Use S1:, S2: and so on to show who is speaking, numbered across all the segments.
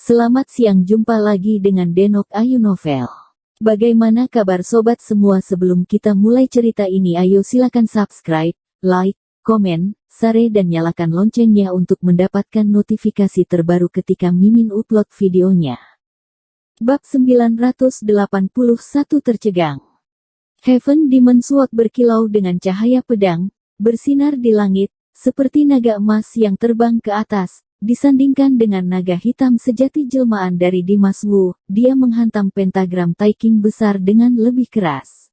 S1: Selamat siang, jumpa lagi dengan Denok Ayu Novel. Bagaimana kabar sobat semua? Sebelum kita mulai cerita ini, ayo silakan subscribe, like, komen, share dan nyalakan loncengnya untuk mendapatkan notifikasi terbaru ketika Mimin upload videonya. Bab 981 tercegang. Heaven Demon Sword berkilau dengan cahaya pedang, bersinar di langit, seperti naga emas yang terbang ke atas. Disandingkan dengan naga hitam sejati jelmaan dari Dimas Wu, dia menghantam pentagram Taiking besar dengan lebih keras.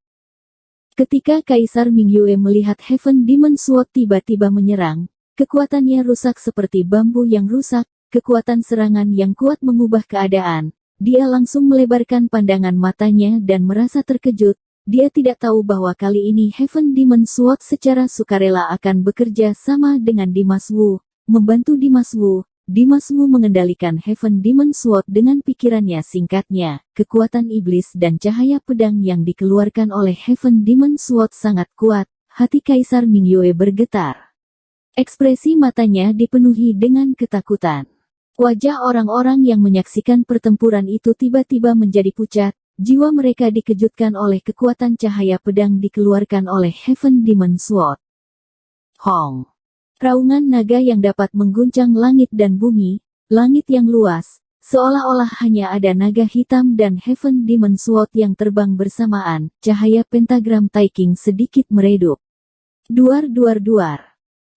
S1: Ketika Kaisar Mingyue melihat Heaven Demon Sword tiba-tiba menyerang, kekuatannya rusak seperti bambu yang rusak, kekuatan serangan yang kuat mengubah keadaan. Dia langsung melebarkan pandangan matanya dan merasa terkejut. Dia tidak tahu bahwa kali ini Heaven Demon Sword secara sukarela akan bekerja sama dengan Dimas Wu. Membantu Dimas Wu. Dimas Wu mengendalikan Heaven Demon Sword dengan pikirannya. Singkatnya, kekuatan iblis dan cahaya pedang yang dikeluarkan oleh Heaven Demon Sword sangat kuat. Hati Kaisar Mingyue bergetar. Ekspresi matanya dipenuhi dengan ketakutan. Wajah orang-orang yang menyaksikan pertempuran itu tiba-tiba menjadi pucat. Jiwa mereka dikejutkan oleh kekuatan cahaya pedang dikeluarkan oleh Heaven Demon Sword. Hong. Raungan naga yang dapat mengguncang langit dan bumi, langit yang luas, seolah-olah hanya ada naga hitam dan Heaven Demon Sword yang terbang bersamaan. Cahaya pentagram Taiking sedikit meredup. Duar.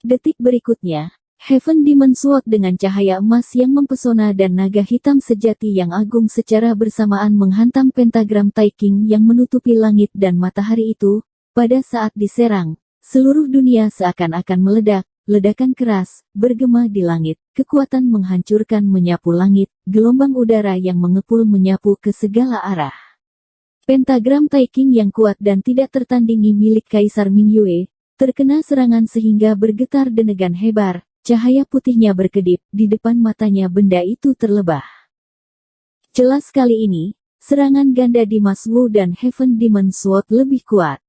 S1: Detik berikutnya, Heaven Demon Sword dengan cahaya emas yang mempesona dan naga hitam sejati yang agung secara bersamaan menghantam pentagram Taiking yang menutupi langit dan matahari itu. Pada saat diserang, seluruh dunia seakan-akan meledak. Ledakan keras, bergema di langit, kekuatan menghancurkan menyapu langit, gelombang udara yang mengepul menyapu ke segala arah. Pentagram Taiking yang kuat dan tidak tertandingi milik Kaisar Mingyue, terkena serangan sehingga bergetar denegan hebar, cahaya putihnya berkedip, di depan matanya benda itu terlebah. Jelas kali ini, serangan ganda Dimas Wu dan Heaven Demon Sword lebih kuat.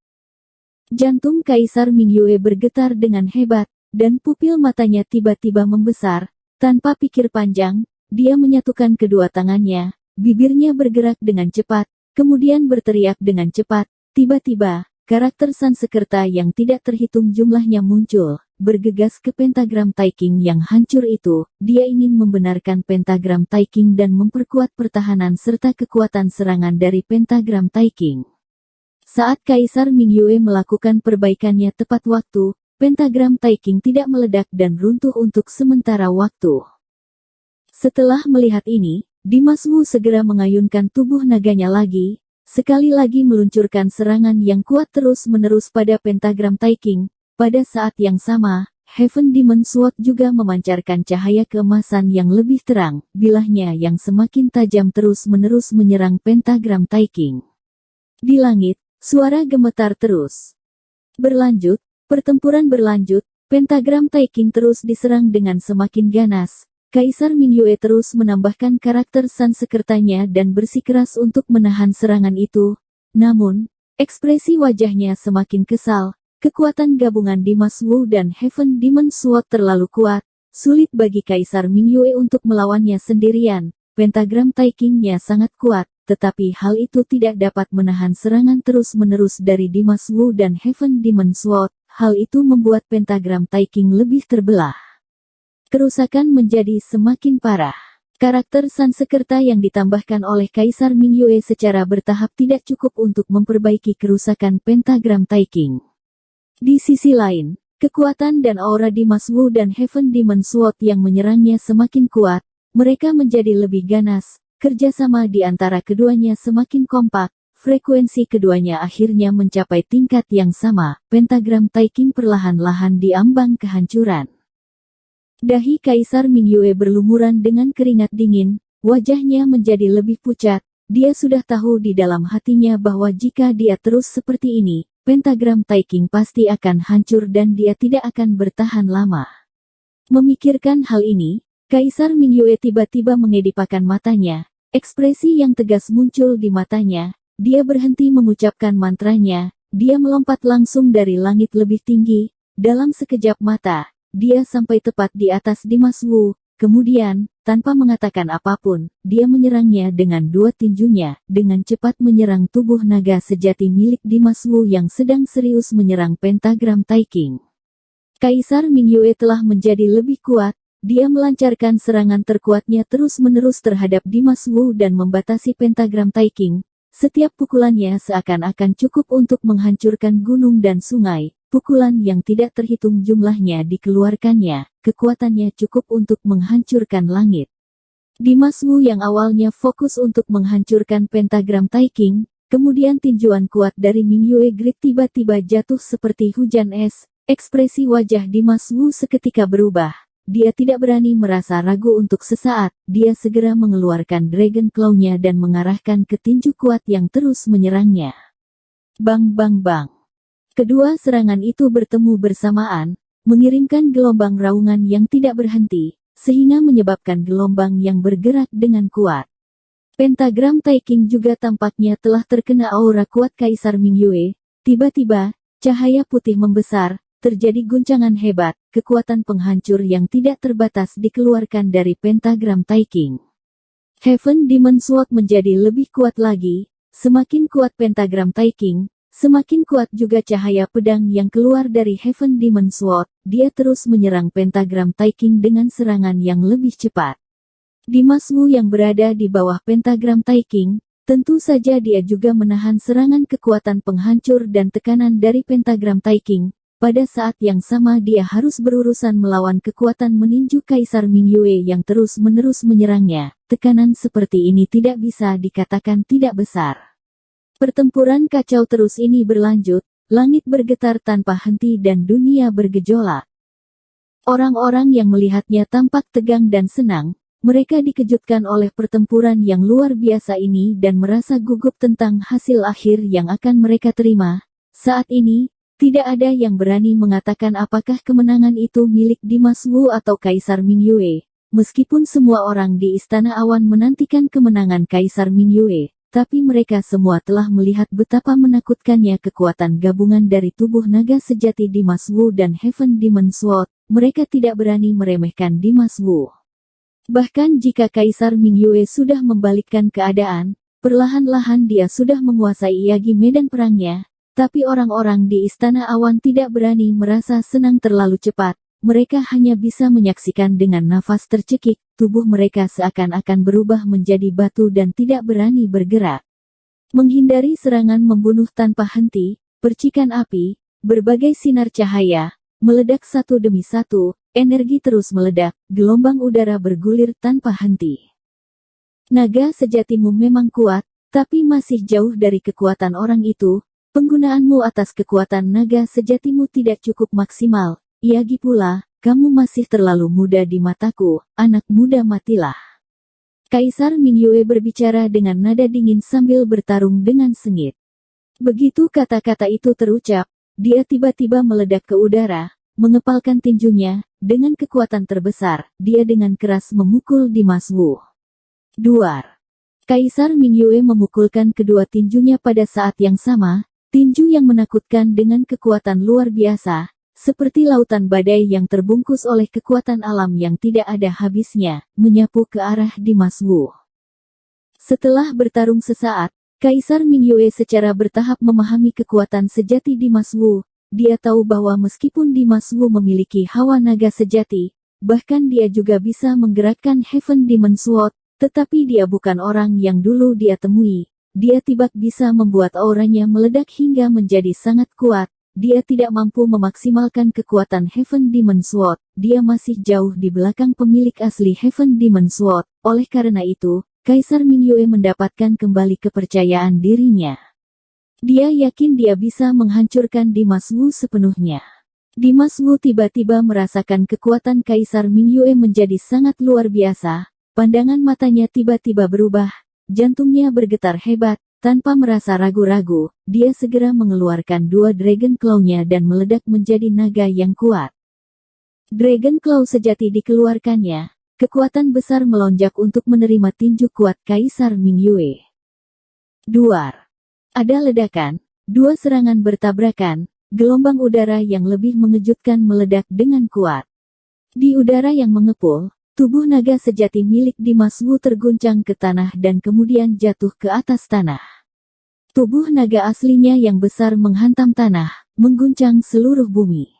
S1: Jantung Kaisar Mingyue bergetar dengan hebat, dan pupil matanya tiba-tiba membesar. Tanpa pikir panjang, dia menyatukan kedua tangannya, bibirnya bergerak dengan cepat, kemudian berteriak dengan cepat. Tiba-tiba, karakter Sansekerta yang tidak terhitung jumlahnya muncul, bergegas ke pentagram Taiking yang hancur itu. Dia ingin membenarkan pentagram Taiking dan memperkuat pertahanan serta kekuatan serangan dari pentagram Taiking. Saat Kaisar Mingyue melakukan perbaikannya tepat waktu, pentagram Taiking tidak meledak dan runtuh untuk sementara waktu. Setelah melihat ini, Dimas Wu segera mengayunkan tubuh naganya lagi, sekali lagi meluncurkan serangan yang kuat terus-menerus pada pentagram Taiking. Pada saat yang sama, Heaven Demon Sword juga memancarkan cahaya keemasan yang lebih terang, bilahnya yang semakin tajam terus-menerus menyerang pentagram Taiking. Di langit, suara gemetar terus berlanjut. Pertempuran berlanjut, pentagram Taiking terus diserang dengan semakin ganas. Kaisar Mingyue terus menambahkan karakter Sansekertanya dan bersikeras untuk menahan serangan itu. Namun, ekspresi wajahnya semakin kesal. Kekuatan gabungan Dimas Wu dan Heaven Demon Sword terlalu kuat. Sulit bagi Kaisar Mingyue untuk melawannya sendirian. Pentagram Taikingnya sangat kuat. Tetapi hal itu tidak dapat menahan serangan terus-menerus dari Dimas Wu dan Heaven Demon Sword. Hal itu membuat pentagram Taiking lebih terbelah. Kerusakan menjadi semakin parah. Karakter Sansekerta yang ditambahkan oleh Kaisar Mingyue secara bertahap tidak cukup untuk memperbaiki kerusakan pentagram Taiking. Di sisi lain, kekuatan dan aura Dimas Wu dan Heaven Demon Sword yang menyerangnya semakin kuat. Mereka menjadi lebih ganas. Kerjasama di antara keduanya semakin kompak. Frekuensi keduanya akhirnya mencapai tingkat yang sama. Pentagram Taiking perlahan-lahan diambang kehancuran. Dahi Kaisar Mingyue berlumuran dengan keringat dingin. Wajahnya menjadi lebih pucat. Dia sudah tahu di dalam hatinya bahwa jika dia terus seperti ini, pentagram Taiking pasti akan hancur dan dia tidak akan bertahan lama. Memikirkan hal ini, Kaisar Mingyue tiba-tiba mengedipkan matanya. Ekspresi yang tegas muncul di matanya. Dia berhenti mengucapkan mantranya, dia melompat langsung dari langit lebih tinggi. Dalam sekejap mata, dia sampai tepat di atas Dimas Wu. Kemudian, tanpa mengatakan apapun, dia menyerangnya dengan dua tinjunya, dengan cepat menyerang tubuh naga sejati milik Dimas Wu yang sedang serius menyerang pentagram Taikang. Kaisar Mingyue telah menjadi lebih kuat, dia melancarkan serangan terkuatnya terus-menerus terhadap Dimas Wu dan membatasi pentagram Taikang. Setiap pukulannya seakan-akan cukup untuk menghancurkan gunung dan sungai. Pukulan yang tidak terhitung jumlahnya dikeluarkannya, kekuatannya cukup untuk menghancurkan langit. Dimas Wu yang awalnya fokus untuk menghancurkan pentagram Taikang, kemudian tinjuan kuat dari Mingyue Grid tiba-tiba jatuh seperti hujan es. Ekspresi wajah Dimas Wu seketika berubah. Dia tidak berani merasa ragu untuk sesaat, dia segera mengeluarkan Dragon Claw-nya dan mengarahkan ke tinju kuat yang terus menyerangnya. Bang bang bang. Kedua serangan itu bertemu bersamaan, mengirimkan gelombang raungan yang tidak berhenti, sehingga menyebabkan gelombang yang bergerak dengan kuat. Pentagram Taikang juga tampaknya telah terkena aura kuat Kaisar Mingyue. Tiba-tiba, cahaya putih membesar, terjadi guncangan hebat, kekuatan penghancur yang tidak terbatas dikeluarkan dari pentagram Taikang. Heaven Demon Sword menjadi lebih kuat lagi, semakin kuat pentagram Taikang, semakin kuat juga cahaya pedang yang keluar dari Heaven Demon Sword. Dia terus menyerang pentagram Taikang dengan serangan yang lebih cepat. Dimas Wu yang berada di bawah pentagram Taikang, tentu saja dia juga menahan serangan kekuatan penghancur dan tekanan dari pentagram Taikang. Pada saat yang sama dia harus berurusan melawan kekuatan meninju Kaisar Mingyue yang terus-menerus menyerangnya. Tekanan seperti ini tidak bisa dikatakan tidak besar. Pertempuran kacau terus ini berlanjut, langit bergetar tanpa henti dan dunia bergejolak. Orang-orang yang melihatnya tampak tegang dan senang, mereka dikejutkan oleh pertempuran yang luar biasa ini dan merasa gugup tentang hasil akhir yang akan mereka terima. Saat ini, tidak ada yang berani mengatakan apakah kemenangan itu milik Dimas Wu atau Kaisar Mingyue. Meskipun semua orang di Istana Awan menantikan kemenangan Kaisar Mingyue, tapi mereka semua telah melihat betapa menakutkannya kekuatan gabungan dari tubuh naga sejati Dimas Wu dan Heaven Demon Sword. Mereka tidak berani meremehkan Dimas Wu. Bahkan jika Kaisar Mingyue sudah membalikkan keadaan, perlahan-lahan dia sudah menguasai Yagi medan perangnya, tapi orang-orang di Istana Awan tidak berani merasa senang terlalu cepat. Mereka hanya bisa menyaksikan dengan nafas tercekik, tubuh mereka seakan-akan berubah menjadi batu dan tidak berani bergerak. Menghindari serangan membunuh tanpa henti, percikan api, berbagai sinar cahaya, meledak satu demi satu, energi terus meledak, gelombang udara bergulir tanpa henti. Naga sejatimu memang kuat, tapi masih jauh dari kekuatan orang itu. Penggunaanmu atas kekuatan naga sejatimu tidak cukup maksimal. Yagi pula, kamu masih terlalu muda di mataku, anak muda matilah. Kaisar Mingyue berbicara dengan nada dingin sambil bertarung dengan sengit. Begitu kata-kata itu terucap, dia tiba-tiba meledak ke udara, mengepalkan tinjunya, dengan kekuatan terbesar, dia dengan keras memukul Dimas Wu. Duar. Kaisar Mingyue memukulkan kedua tinjunya pada saat yang sama, tinju yang menakutkan dengan kekuatan luar biasa. Seperti lautan badai yang terbungkus oleh kekuatan alam yang tidak ada habisnya, menyapu ke arah Dimas Wu. Setelah bertarung sesaat, Kaisar Mingyue secara bertahap memahami kekuatan sejati Dimas Wu. Dia tahu bahwa meskipun Dimas Wu memiliki hawa naga sejati, bahkan dia juga bisa menggerakkan Heaven Demon Sword, tetapi dia bukan orang yang dulu dia temui. Dia tidak bisa membuat auranya meledak hingga menjadi sangat kuat. Dia tidak mampu memaksimalkan kekuatan Heaven Demon Sword. Dia masih jauh di belakang pemilik asli Heaven Demon Sword. Oleh karena itu, Kaisar Mingyue mendapatkan kembali kepercayaan dirinya. Dia yakin dia bisa menghancurkan Dimas Wu sepenuhnya. Dimas Wu tiba-tiba merasakan kekuatan Kaisar Mingyue menjadi sangat luar biasa. Pandangan matanya tiba-tiba berubah. Jantungnya bergetar hebat. Tanpa merasa ragu-ragu, dia segera mengeluarkan dua Dragon Claw-nya dan meledak menjadi naga yang kuat. Dragon Claw sejati dikeluarkannya, kekuatan besar melonjak untuk menerima tinju kuat Kaisar Mingyue. Duar. Ada ledakan, dua serangan bertabrakan, gelombang udara yang lebih mengejutkan meledak dengan kuat. Di udara yang mengepul, Tubuh naga sejati milik Dimas Wu terguncang ke tanah dan kemudian jatuh ke atas tanah. Tubuh naga aslinya yang besar menghantam tanah, mengguncang seluruh bumi.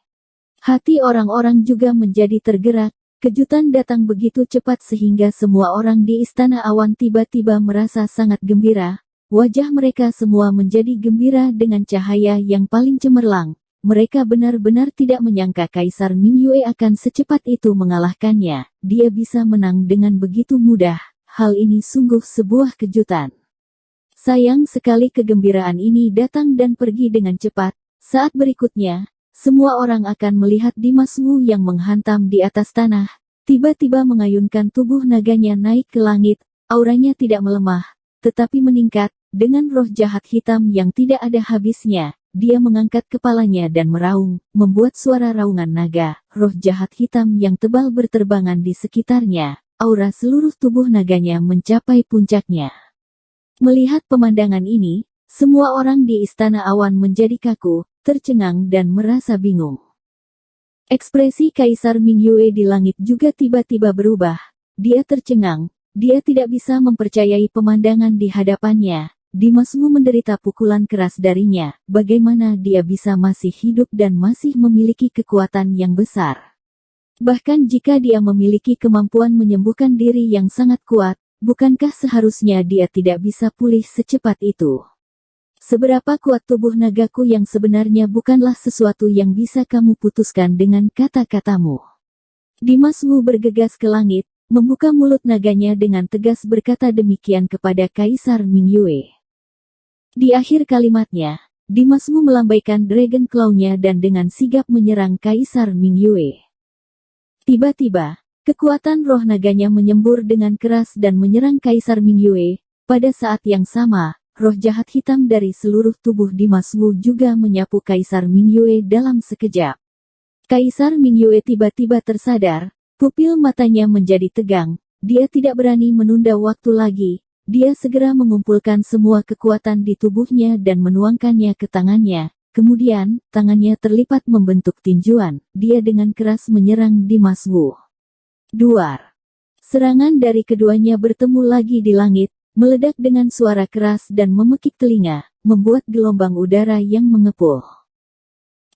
S1: Hati orang-orang juga menjadi tergerak. Kejutan datang begitu cepat sehingga semua orang di Istana Awan tiba-tiba merasa sangat gembira. Wajah mereka semua menjadi gembira dengan cahaya yang paling cemerlang. Mereka benar-benar tidak menyangka Kaisar Mingyue akan secepat itu mengalahkannya. Dia bisa menang dengan begitu mudah. Hal ini sungguh sebuah kejutan. Sayang sekali kegembiraan ini datang dan pergi dengan cepat. Saat berikutnya, semua orang akan melihat Dimas Wu yang menghantam di atas tanah. Tiba-tiba mengayunkan tubuh naganya naik ke langit. Auranya tidak melemah, tetapi meningkat. Dengan roh jahat hitam yang tidak ada habisnya. Dia mengangkat kepalanya dan meraung, membuat suara raungan naga. Roh jahat hitam yang tebal berterbangan di sekitarnya. Aura seluruh tubuh naganya mencapai puncaknya. Melihat pemandangan ini, semua orang di Istana Awan menjadi kaku, tercengang dan merasa bingung. Ekspresi Kaisar Mingyue di langit juga tiba-tiba berubah. Dia tercengang, dia tidak bisa mempercayai pemandangan di hadapannya. Dimas Wu menderita pukulan keras darinya, bagaimana dia bisa masih hidup dan masih memiliki kekuatan yang besar. Bahkan jika dia memiliki kemampuan menyembuhkan diri yang sangat kuat, bukankah seharusnya dia tidak bisa pulih secepat itu? Seberapa kuat tubuh nagaku yang sebenarnya bukanlah sesuatu yang bisa kamu putuskan dengan kata-katamu. Dimas Wu bergegas ke langit, membuka mulut naganya dengan tegas berkata demikian kepada Kaisar Mingyue. Di akhir kalimatnya, Dimas Wu melambaikan Dragon Claw-nya dan dengan sigap menyerang Kaisar Mingyue. Tiba-tiba, kekuatan roh naganya menyembur dengan keras dan menyerang Kaisar Mingyue. Pada saat yang sama, roh jahat hitam dari seluruh tubuh Dimas Wu juga menyapu Kaisar Mingyue dalam sekejap. Kaisar Mingyue tiba-tiba tersadar, pupil matanya menjadi tegang. Dia tidak berani menunda waktu lagi. Dia segera mengumpulkan semua kekuatan di tubuhnya dan menuangkannya ke tangannya. Kemudian, tangannya terlipat membentuk tinjuan. Dia dengan keras menyerang Dimas Wu. Duar. Serangan dari keduanya bertemu lagi di langit, meledak dengan suara keras dan memekik telinga, membuat gelombang udara yang mengepul.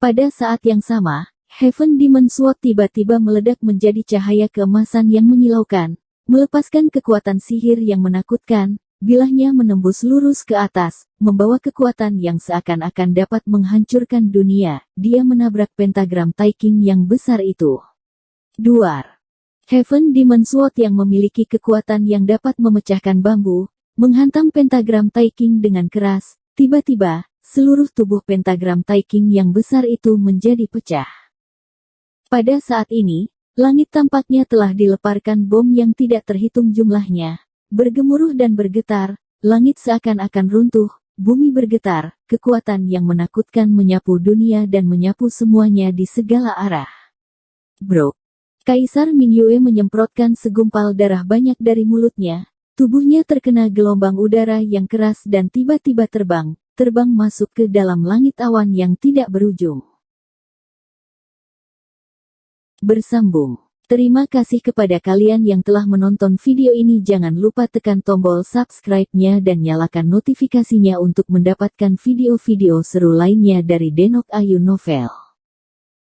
S1: Pada saat yang sama, Heaven Demon Sword tiba-tiba meledak menjadi cahaya keemasan yang menyilaukan. Melepaskan kekuatan sihir yang menakutkan, bilahnya menembus lurus ke atas, membawa kekuatan yang seakan-akan dapat menghancurkan dunia. Dia menabrak pentagram Taiking yang besar itu. Duar. Heaven Demon Sword yang memiliki kekuatan yang dapat memecahkan bambu, menghantam pentagram Taiking dengan keras. Tiba-tiba, seluruh tubuh pentagram Taiking yang besar itu menjadi pecah. Pada saat ini, langit tampaknya telah dileparkan bom yang tidak terhitung jumlahnya. Bergemuruh dan bergetar, langit seakan-akan runtuh, bumi bergetar, kekuatan yang menakutkan menyapu dunia dan menyapu semuanya di segala arah. Bro. Kaisar Mingyue menyemprotkan segumpal darah banyak dari mulutnya. Tubuhnya terkena gelombang udara yang keras dan tiba-tiba terbang masuk ke dalam langit awan yang tidak berujung. Bersambung. Terima kasih kepada kalian yang telah menonton video ini. Jangan lupa tekan tombol subscribe-nya dan nyalakan notifikasinya untuk mendapatkan video-video seru lainnya dari Denok Ayu Novel.